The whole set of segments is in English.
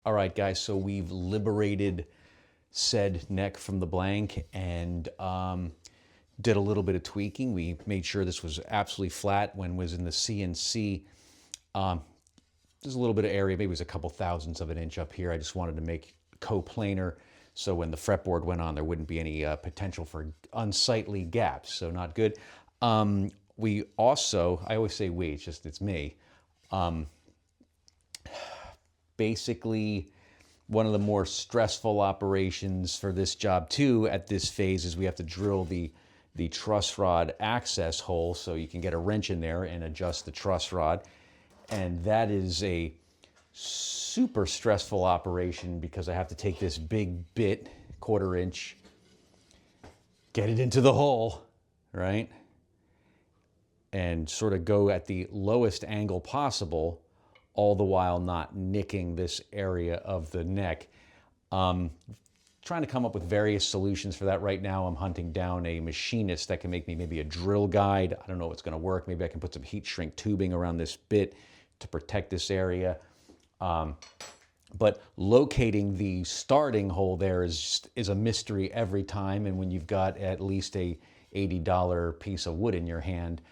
All right, guys, so we've liberated said neck from the blank and did a little bit of tweaking. We made sure this was absolutely flat when it was in the CNC. There's a little bit of area, maybe it was a couple thousandths of an inch up here. I just wanted to make coplanar so when the fretboard went on, there wouldn't be any potential for unsightly gaps, so not good. We also, I always say we, it's me. Basically, one of the more stressful operations for this job too at this phase is we have to drill the truss rod access hole so you can get a wrench in there and adjust the truss rod. And that is a super stressful operation because I have to take this big bit, 1/4 inch, get it into the hole, right? And sort of go at the lowest angle possible, all the while not nicking this area of the neck. Trying to come up with various solutions for that right now. I'm hunting down a machinist that can make me maybe a drill guide. I don't know if it's gonna work. Maybe I can put some heat shrink tubing around this bit to protect this area. But locating the starting hole there is a mystery every time. And when you've got at least a $80 piece of wood in your hand,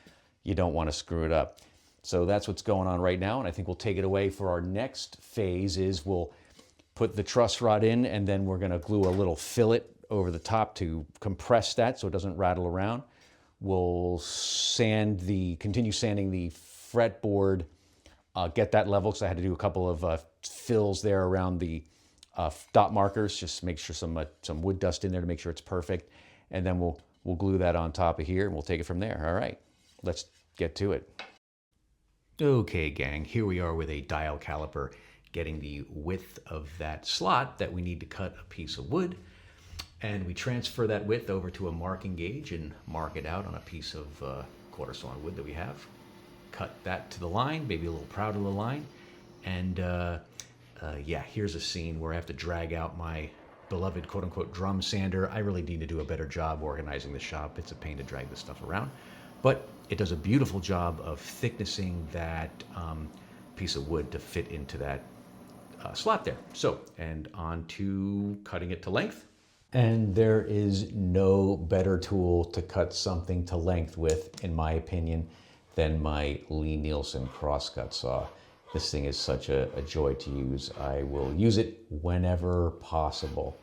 you don't want to screw it up. So that's what's going on right now. And I think we'll take it away for our next phase is we'll put the truss rod in and then we're going to glue a little fillet over the top to compress that so it doesn't rattle around. We'll continue sanding the fretboard, get that level because I had to do a couple of fills there around the dot markers, just make sure some wood dust in there to make sure it's perfect. And then we'll glue that on top of here and we'll take it from there. All right, let's get to it. Okay, gang, here we are with a dial caliper getting the width of that slot that we need to cut a piece of wood. And we transfer that width over to a marking gauge and mark it out on a piece of 1/4 sawn wood that we have. Cut that to the line, maybe a little proud of the line. And yeah, here's a scene where I have to drag out my beloved quote unquote drum sander. I really need to do a better job organizing the shop. It's a pain to drag this stuff around. But it does a beautiful job of thicknessing that piece of wood to fit into that slot there. So, and on to cutting it to length. And there is no better tool to cut something to length with, in my opinion, than my Lie-Nielsen crosscut saw. This thing is such a joy to use. I will use it whenever possible.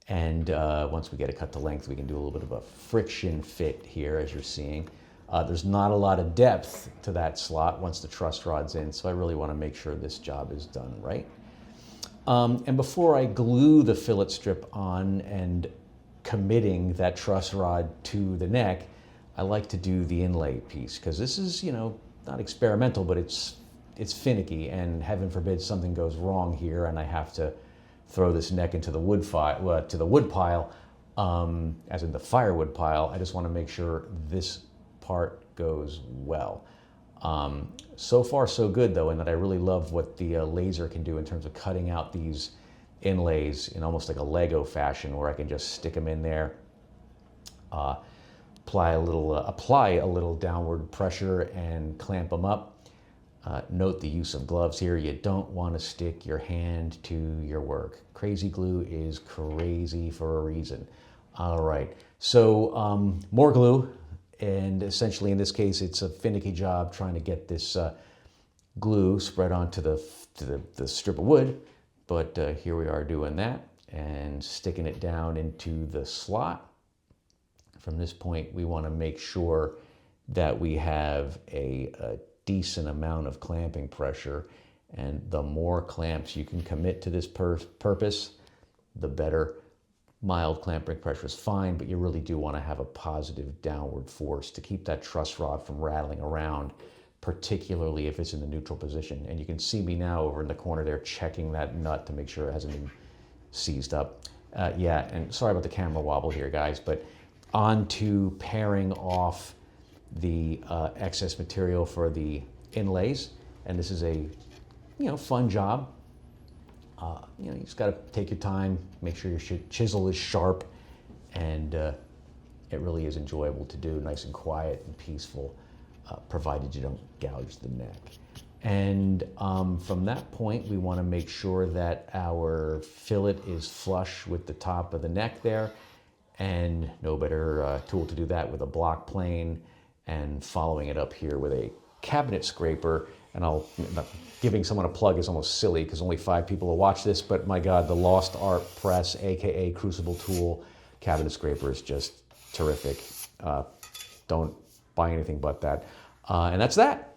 And once we get it cut to length, we can do a little bit of a friction fit here, as you're seeing. There's not a lot of depth to that slot once the truss rod's in, so I really want to make sure this job is done right. And before I glue the fillet strip on and committing that truss rod to the neck, I like to do the inlay piece because this is, not experimental, but it's finicky, and heaven forbid something goes wrong here and I have to throw this neck into the wood pile, as in the firewood pile. I just want to make sure this part goes well. So far so good though, in that I really love what the laser can do in terms of cutting out these inlays in almost like a Lego fashion where I can just stick them in there, apply a little downward pressure and clamp them up. Note the use of gloves here. You don't want to stick your hand to your work. Crazy glue is crazy for a reason. All right, so more glue. And essentially, in this case, it's a finicky job trying to get this glue spread onto the strip of wood. But here we are doing that and sticking it down into the slot. From this point, we want to make sure that we have a decent amount of clamping pressure. And the more clamps you can commit to this purpose, the better. Mild clamping pressure is fine, but you really do want to have a positive downward force to keep that truss rod from rattling around, particularly if it's in the neutral position. And you can see me now over in the corner there checking that nut to make sure it hasn't been seized up. Yeah, and sorry about the camera wobble here, guys, but on to paring off the excess material for the inlays. And this is a fun job. You just got to take your time, make sure your chisel is sharp, and it really is enjoyable to do, nice and quiet and peaceful, provided you don't gouge the neck. And from that point, we want to make sure that our fillet is flush with the top of the neck there. And no better tool to do that with a block plane, and following it up here with a cabinet scraper. And giving someone a plug is almost silly because only 5 people will watch this, but my God, the Lost Art Press, AKA Crucible Tool cabinet scraper is just terrific. Don't buy anything but that. And that's that.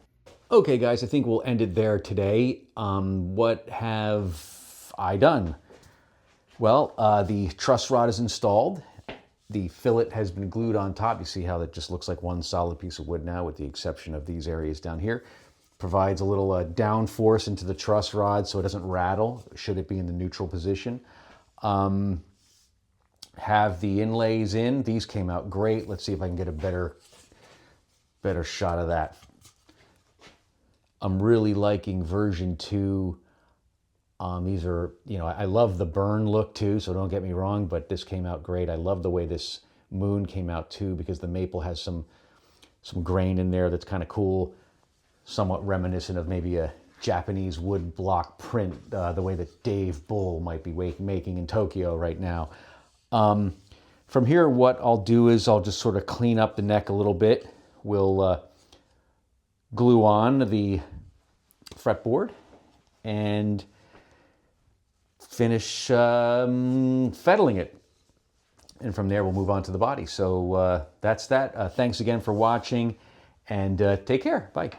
Okay, guys, I think we'll end it there today. What have I done? Well, the truss rod is installed. The fillet has been glued on top. You see how that just looks like one solid piece of wood now, with the exception of these areas down here. Provides a little down force into the truss rod so it doesn't rattle, should it be in the neutral position. Have the inlays in. These came out great. Let's see if I can get a better shot of that. I'm really liking version 2. These are, I love the burn look too, so don't get me wrong, but this came out great. I love the way this moon came out too, because the maple has some grain in there that's kind of cool, somewhat reminiscent of maybe a Japanese wood block print, the way that Dave Bull might be making in Tokyo right now. From here, what I'll do is I'll just sort of clean up the neck a little bit. We'll glue on the fretboard and finish fettling it. And from there, we'll move on to the body. So that's that. Thanks again for watching, and take care. Bye.